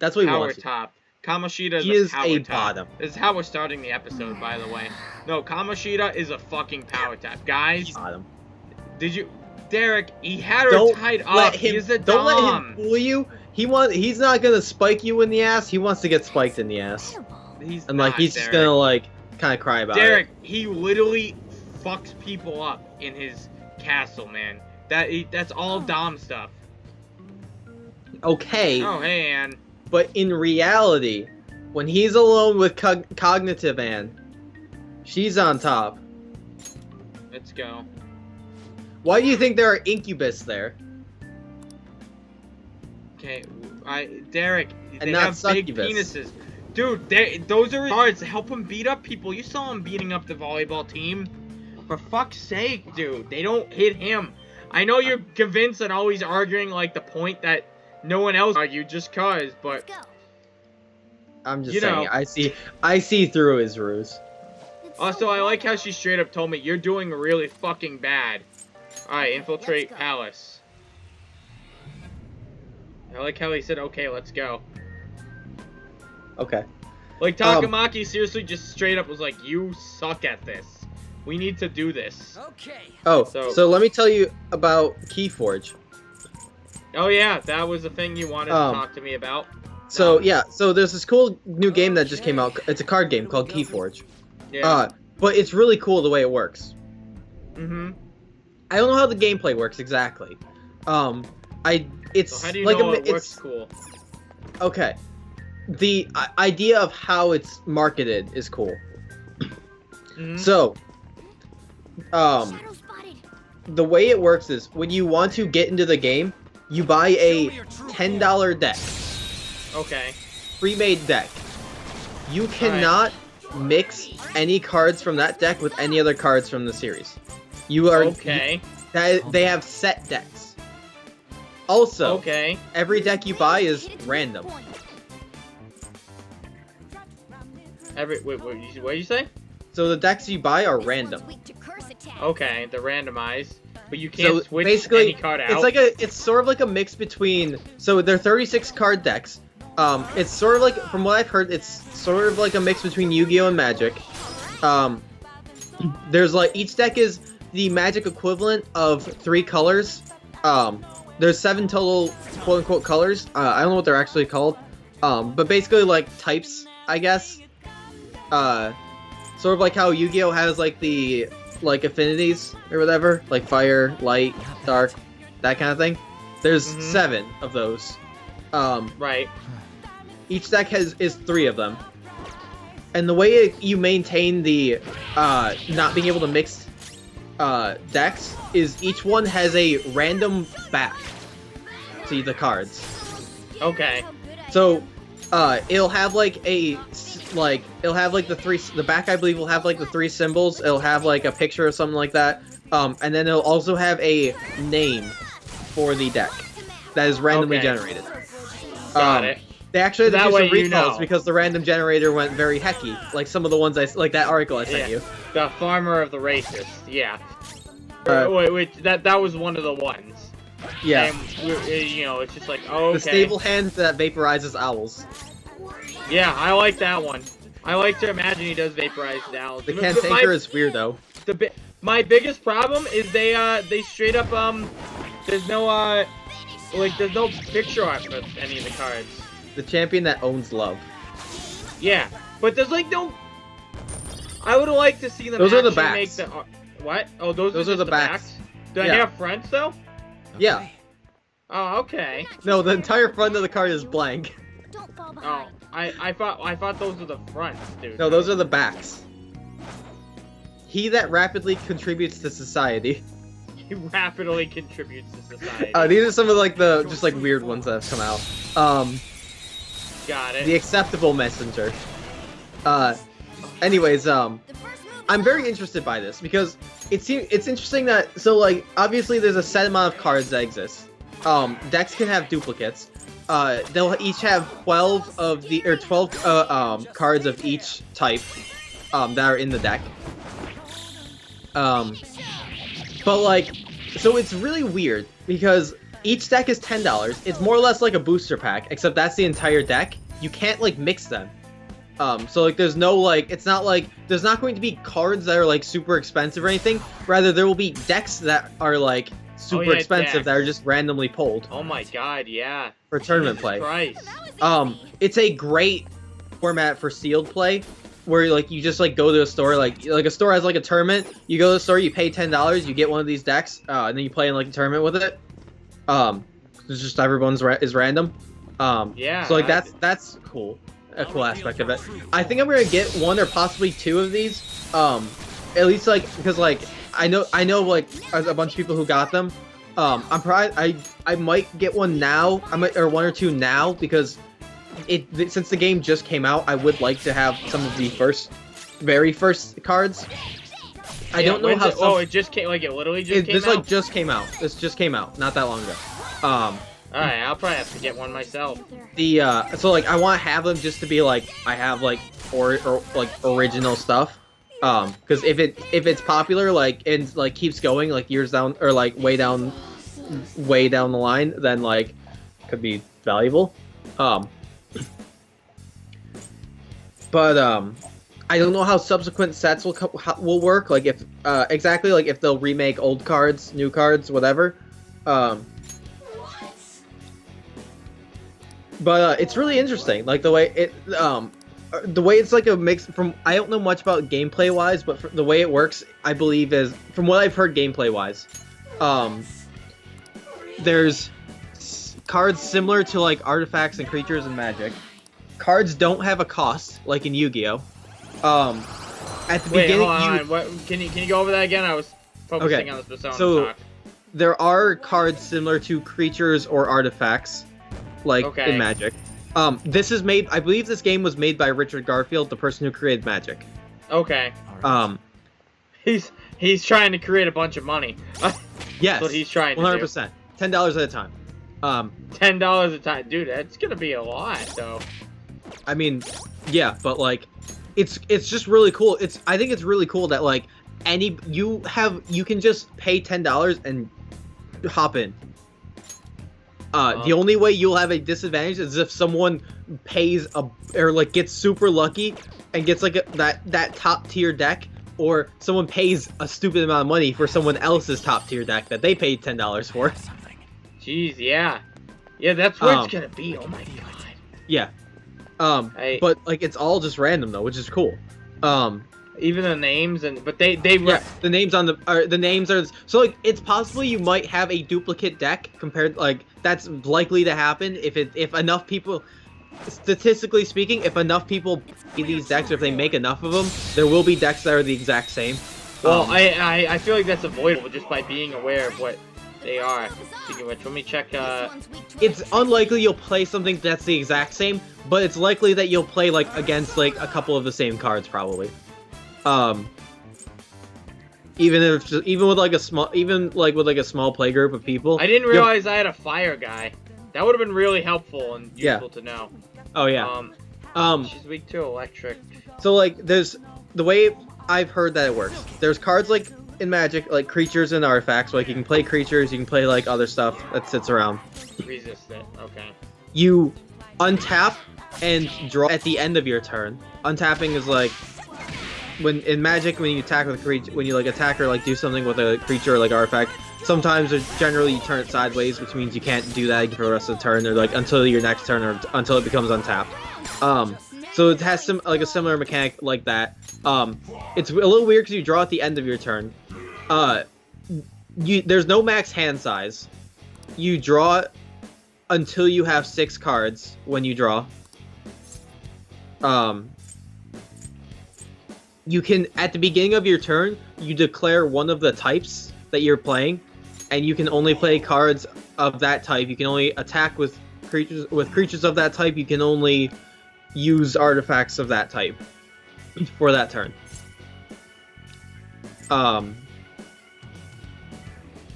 That's what he power wants. top. Kamoshida He is is a power a top. bottom. This is how we're starting the episode, by the way. No, Kamoshida is a fucking power top. Guys, He's bottom. did you... Derek, he had her Don't tied let up. him. He's a Don't let dom. him fool you. He's not gonna spike you in the ass. He wants to get spiked in the ass. He's And like not, he's just gonna like kind of cry about Derek, it. he literally fucks people up in his castle, man. That's all dom stuff. Okay. Oh, hey, Ann. But in reality, when he's alone with Cognitive Ann, she's on top. Let's go. Why do you think there are incubus there? Okay, Derek, And they not have big succubus. penises. Dude, those are cards to help him beat up people. You saw him beating up the volleyball team. For fuck's sake, dude, they don't hit him. I know you're convinced and always arguing like the point that no one else argued just cause, but I'm just you saying, know. I see through his ruse. Also, I like how she straight up told me, you're doing really fucking bad. Alright, infiltrate palace. I like how he said, okay, let's go. Okay. Like, Takamaki seriously just straight up was like, you suck at this. We need to do this. Okay. Oh, So- so let me tell you about Keyforge. Oh yeah, that was the thing you wanted to talk to me about. So yeah, so there's this cool new game that just came out. It's a card game called Keyforge. Yeah. But it's really cool the way it works. Mm-hmm. I don't know how the gameplay works exactly. It's So how do you like know it works cool? Okay. The idea of how it's marketed is cool. Mm-hmm. So, the way it works is when you want to get into the game, you buy a $10 deck, Okay. pre-made deck. You cannot mix any cards from that deck with any other cards from the series. You are Okay. they have set decks. Also, Okay. every deck you buy is random. Wait, what did you say? So the decks you buy are random. Okay, they're randomized, but you can't So switch basically, any card out. it's sort of like a mix between. So they're 36 card decks. It's sort of like, from what I've heard, it's sort of like a mix between Yu-Gi-Oh and Magic. There's like each deck is the Magic equivalent of 3 colors. There's 7 total quote-unquote colors. I don't know what they're actually called. But basically like types, I guess. Sort of like how Yu-Gi-Oh has like the affinities or whatever, like fire, light, dark, that kind of thing. There's 7 of those. Right. Each deck is 3 of them. And the way you maintain the not being able to mix decks is each one has a random back to the cards. Okay. So it'll have like it'll have like the back, I believe, will have like the 3 symbols. It'll have like a picture or something like that. And then it'll also have a name for the deck that is randomly generated. Got it. They actually had to That do some way you recalls know. because the random generator went very hecky, like some of the ones like that article I sent you. The farmer of the racist. Yeah. Wait, that was one of the ones. Yeah. And you know, it's just like, oh, okay. The stable hand that vaporizes owls. Yeah, I like that one. I like to imagine he does vaporize the owls. The cantanker is weird though. My biggest problem is they straight up there's no there's no picture art for any of the cards. The champion that owns love. Yeah, but there's like no. I would like to see them. Those are the actually backs. Make the, what? Oh, those are are just the the backs. Do Yeah. I have fronts though? Yeah. Oh, okay. No, the entire front of the card is blank. Oh, I thought those were the fronts, dude. No, those are the backs. He that rapidly contributes to society. He rapidly contributes to society. These are some of like the just like weird ones that have come out. Got it. The acceptable messenger. Anyways, I'm very interested by this because it's interesting that, so like obviously there's a set amount of cards that exist. Decks can have duplicates. They'll each have 12 of the 12 cards of each type that are in the deck. But like, so it's really weird because each deck is $10. It's more or less like a booster pack, except that's the entire deck. You can't like mix them. So like there's no like, it's not like, there's not going to be cards that are like super expensive or anything. Rather, there will be decks that are like super expensive decks that are just randomly pulled. Oh my god, yeah. For tournament play. Christ. It's a great format for sealed play, where like you just like go to a store, like a store has like a tournament. You go to the store, you pay $10, you get one of these decks, and then you play in like a tournament with it. It's just everyone's is random. Yeah. So like that's cool. A cool aspect of it. I think I'm gonna get one or possibly two of these. At least like because like I know like a bunch of people who got them. I'm probably I might get one now. Or one or two now because since the game just came out, I would like to have some of the very first cards. I don't know how. Oh, it just came. Like it literally just came out. This like just came out. This just came out not that long ago. Alright, I'll probably have to get one myself. So like I want to have them just to be like I have like or like original stuff. Because if it's popular like and like keeps going like years down or like way down the line, then like could be valuable. But I don't know how subsequent sets will work. Like if exactly like if they'll remake old cards, new cards, whatever. But it's really interesting, like the way it's like a mix from. I don't know much about gameplay wise, but the way it works, I believe is from what I've heard gameplay wise. There's cards similar to like artifacts and creatures in Magic. Cards don't have a cost like in Yu-Gi-Oh. At the beginning, hold on. What, can you go over that again? I was focusing on this Persona talk. There are cards similar to creatures or artifacts. Like in Magic. This is made. I believe this game was made by Richard Garfield, the person who created Magic. Okay. He's trying to create a bunch of money. Yes. That's what he's trying to 100%. $10 at a time. $10 a time, dude. That's gonna be a lot, though. I mean, yeah, but like, it's just really cool. I think it's really cool that like you can just pay $10 and hop in. The only way you'll have a disadvantage is if someone pays or like gets super lucky and gets like that top tier deck, or someone pays a stupid amount of money for someone else's top tier deck that they paid $10 for. Jeez, yeah, that's what it's gonna be. Oh my god. Yeah. But like it's all just random though, which is cool. Even the names but the names on the names are so like it's possible you might have a duplicate deck compared like that's likely to happen if enough people, statistically speaking, if enough people play these decks or if they make enough of them, there will be decks that are the exact same. Well, I feel like that's avoidable just by being aware of what they are. Speaking of which, let me check. It's unlikely you'll play something that's the exact same, but it's likely that you'll play like against like a couple of the same cards probably. Even with like a small play group of people. I didn't realize I had a fire guy. That would have been really helpful and useful to know. Oh yeah. She's weak to electric. So like there's the way I've heard that it works. There's cards like in Magic, like creatures and artifacts. Like you can play creatures, you can play like other stuff that sits around. Resist it. Okay. You untap and draw at the end of your turn. Untapping is like when in Magic, when you attack with a creature, when you like attack or like do something with a creature or like artifact, sometimes generally you turn it sideways, which means you can't do that for the rest of the turn or like until your next turn or until it becomes untapped. So it has a similar mechanic like that. It's a little weird because you draw at the end of your turn. There's no max hand size. You draw until you have 6 cards when you draw. You can, at the beginning of your turn, you declare one of the types that you're playing, and you can only play cards of that type. You can only attack with creatures of that type. You can only use artifacts of that type for that turn.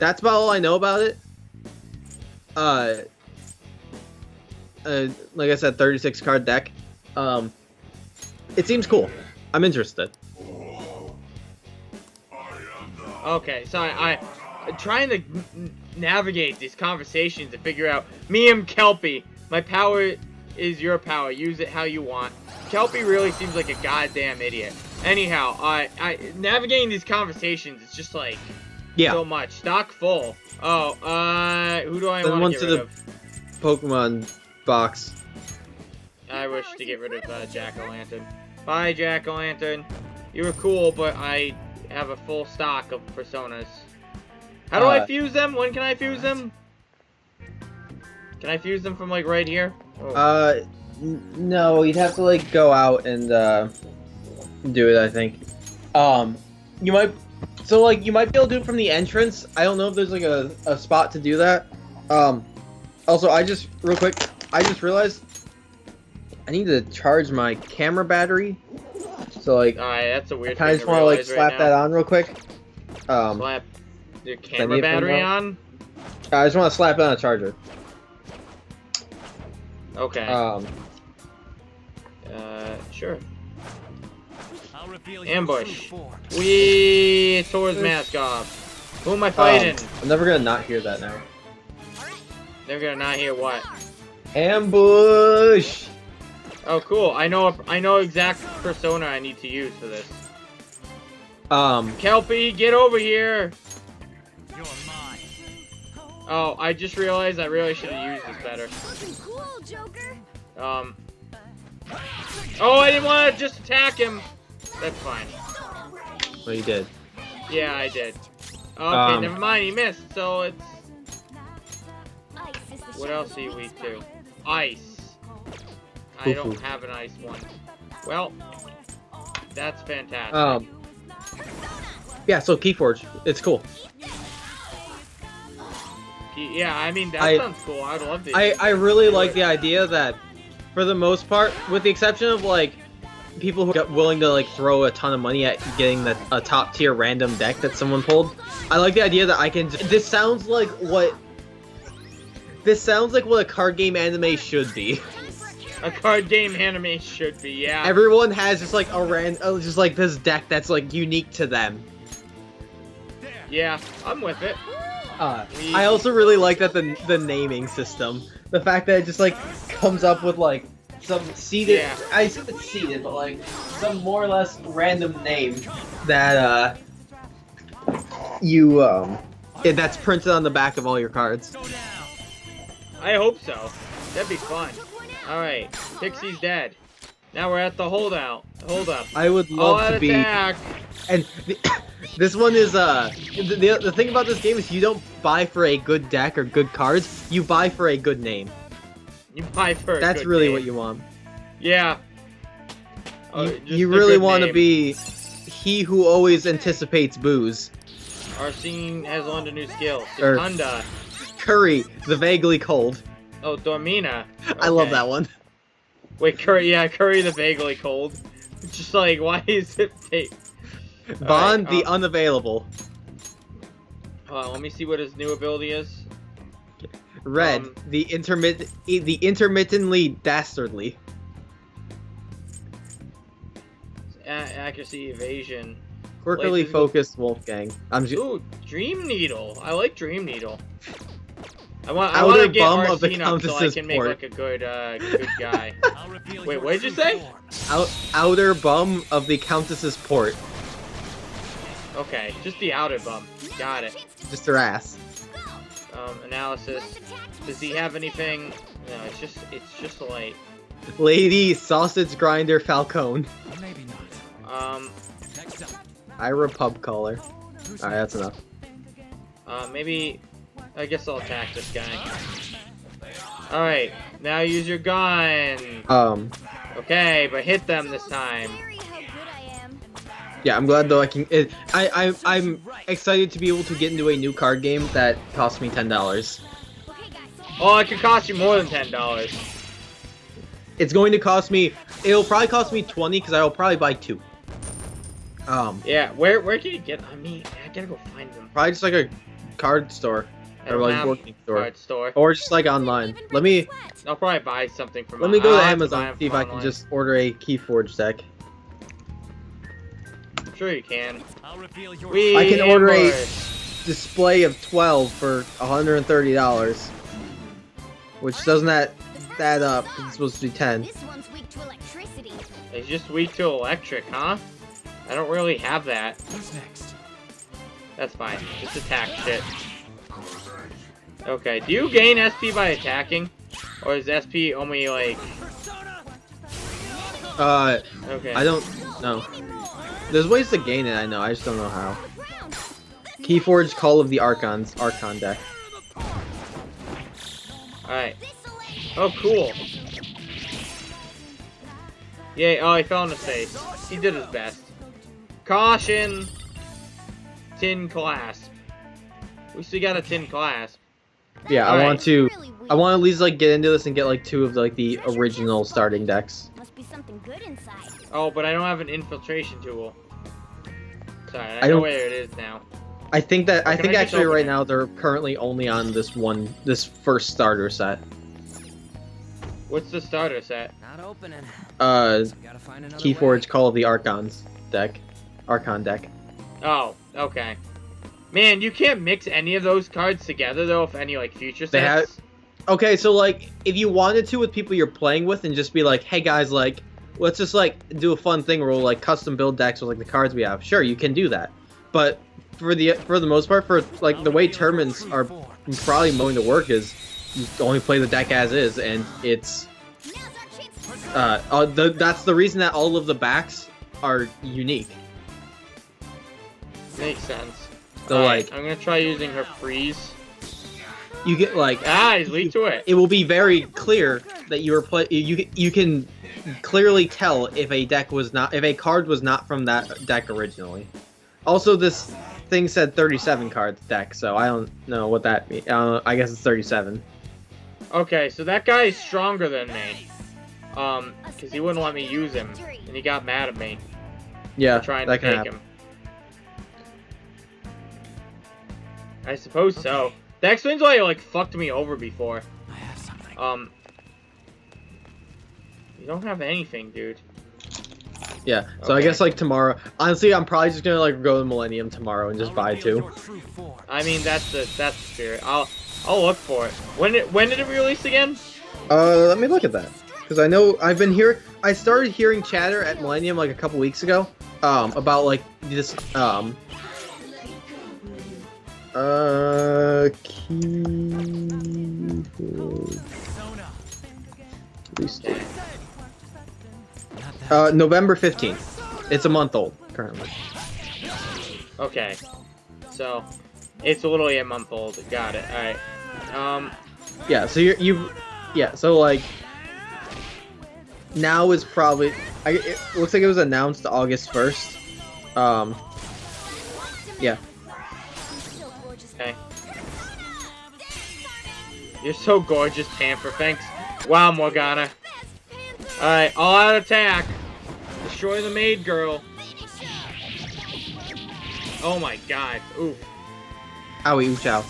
That's about all I know about it. Like I said, 36 card deck. It seems cool. I'm interested. Okay, so I trying to navigate these conversations and figure out. Me and Kelpie, my power is your power. Use it how you want. Kelpie really seems like a goddamn idiot. Anyhow, I navigating these conversations, it's just like so much. Stock full. Oh, who do I want to get rid of? Pokemon box. I wish to get rid of Jack-o'-lantern. Bye, Jack-o'-lantern. You were cool, but I have a full stock of personas. How do I fuse them? When can I fuse them? Can I fuse them from like right here? Oh. No, you'd have to like go out and do it, I think. You might you might be able to do it from the entrance. I don't know if there's like a spot to do that. Also, real quick, I just realized I need to charge my camera battery. So like, alright, that's a weird thing. I just want to like slap that on real quick. Slap your camera battery on? I just want to slap it on a charger. Okay. Sure. Ambush. Wee! Swords mask off. Who am I fighting? I'm never gonna not hear that now. Never gonna not hear what? Ambush! Oh, cool. I know exact persona I need to use for this. Kelpie, get over here! You're mine. Oh, I just realized I really should have used this better. Cool, Joker. Oh, I didn't want to just attack him. That's fine. Well, you did. Yeah, I did. Okay, never mind. He missed. So it's. What else are you weak to? Ice. I don't have an ice one. Well, that's fantastic. Yeah. So Keyforge, it's cool. Yeah, I mean that sounds cool. I'd love to. I really like the idea that, for the most part, with the exception of like people who are willing to like throw a ton of money at getting a top tier random deck that someone pulled, I like the idea that I can. This sounds like what a card game anime should be. A card game anime should be, yeah. Everyone has just like just like this deck that's like unique to them. Yeah, I'm with it. I also really like that the naming system, the fact that it just like comes up with like some seeded, I said it's seeded, but like some more or less random name that that's printed on the back of all your cards. I hope so. That'd be fun. All right, Pixie's dead. Now we're at the holdout. Hold up. I would love to be. Attack. And this one is the thing about this game is you don't buy for a good deck or good cards. You buy for a good name. You buy for a That's good really name. what you want. Yeah. You really want to be he who always anticipates booze. Arsene has learned a new skill. Or Secunda. Curry, the vaguely cold. Oh, Dormina. Okay. I love that one. Wait, Curry, Curry the vaguely cold. It's just like, why is it fake? Bond, the unavailable. Let me see what his new ability is. Red, the intermittently dastardly. Accuracy, evasion. Quirkily focused Wolfgang. Ooh, Dream Needle. I like Dream Needle. I want to get Arsene up so I can make like a good guy. Wait, what did you say? Outer bum of the Countess's port. Okay, just the outer bum. Got it. Just her ass. Analysis. Does he have anything? No, it's just light. Lady Sausage Grinder Falcone. Maybe not. Next up. Ira Pub Caller. Alright, that's enough. Maybe. I guess I'll attack this guy. Alright, now use your gun. Okay, but hit them this time. Yeah, I'm glad though I can. I'm excited to be able to get into a new card game that costs me $10. Oh, it could cost you more than $10. It's going to cost me. It'll probably cost me $20 because I will probably buy 2. Yeah, where can you get? I mean, I gotta go find them. Probably just like a card store or like working store. Card store. Or just like online. I'll probably buy something from. Let me go to Amazon see if I can just order a Keyforge deck. Sure you can. I'll reveal your I can order a display of 12 for $130, which doesn't add up. It's supposed to be 10. This one's weak to electricity. It's just weak to electric, huh? I don't really have that. Who's next? That's fine. Just attack shit. Okay, do you gain SP by attacking? Or is SP only like... I Okay. don't know. There's ways to gain it, I know. I just don't know how. Keyforge Call of the Archon deck. Alright. Oh, cool. Yay. Oh, he fell in his face. He did his best. Caution! Tin clasp. At least we got a tin clasp. Yeah, All I right. want to at least like get into this and get like 2 of like the original starting decks. Must be something good inside. Oh, but I don't have an infiltration tool. Sorry, I I know don't- where it is now. I think Can I just actually open right it? now they're currently only on this first starter set. What's the starter set? Not opening. Uh, Gotta find another Keyforge way. Call of the Archon deck. Oh, okay. Man, you can't mix any of those cards together though, if any like future They have- sets. Okay, so like if you wanted to with people you're playing with and just be like, hey guys, like let's just like do a fun thing where we'll like custom build decks with like the cards we have. Sure, you can do that. But for the most part, for like the way tournaments are probably going to work is you only play the deck as is, and it's that's the reason that all of the backs are unique. Makes sense. So Alright, like I'm gonna try using her freeze. you get like Ah, he's weak to it. it will be very clear that you were you can clearly tell if a card was not from that deck originally. Also, this thing said 37 card deck, so I don't know what that means. I guess it's 37. Okay, so that guy is stronger than me. Because he wouldn't let me use him, and he got mad at me Yeah, for trying that to can take happen. him. I suppose so. That explains why he like fucked me over before. I have something. You don't have anything, dude. Yeah, so I Okay. guess like tomorrow. Honestly, I'm probably just gonna like go to Millennium tomorrow and just buy 2. I mean, that's the spirit. I'll look for it. When did it release again? Let me look at that, because I know I've been here. I started hearing chatter at Millennium like a couple weeks ago. About like this Keyforge. November 15th. It's a month old currently. Okay. So, it's literally a month old. Got it. Alright. Yeah, so yeah, so like now is probably it looks like it was announced August 1st. Yeah. Okay. You're so gorgeous, Panther. Thanks. Wow, Morgana. Alright, all out attack. Destroy the maid girl. Oh my god. Oof. Owie, ooch, ow.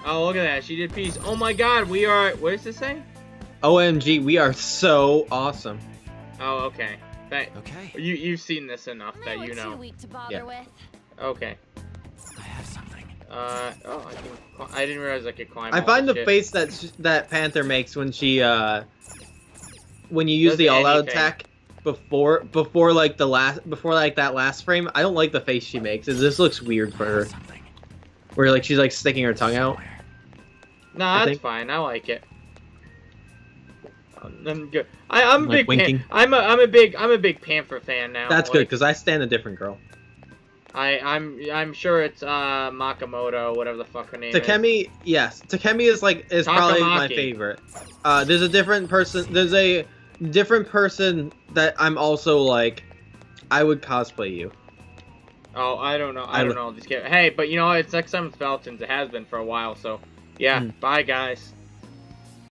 Oh, look at that. She did peace. Oh my god, we are... What does this say? OMG, we are so awesome. Oh, okay. Okay. You've seen this enough that you Too know. weak to bother Yeah. with. Okay. I have something. Oh, I didn't realize I could climb I all find this the shit. face that Panther makes when she when you use Does the all-out anything. attack before that last frame, I don't like the face she makes. This looks weird for her. Something. Where like she's like sticking her tongue out. Nah, I that's think- fine. I like it. I'm good. I'm a Like big winking? I'm a big Panther fan now. That's good Like, because I stand a different girl. I'm sure it's Makamoto, whatever the fuck her name is. Takemi, yes, Takemi is probably my Takamaki. favorite. There's a different person. There's a different person that I'm also like. I would cosplay you. Oh, I don't know. I I don't would- know. Just kidding. Hey, but you know, it's next time Speletons. It has been for a while, so yeah. Mm. Bye, guys.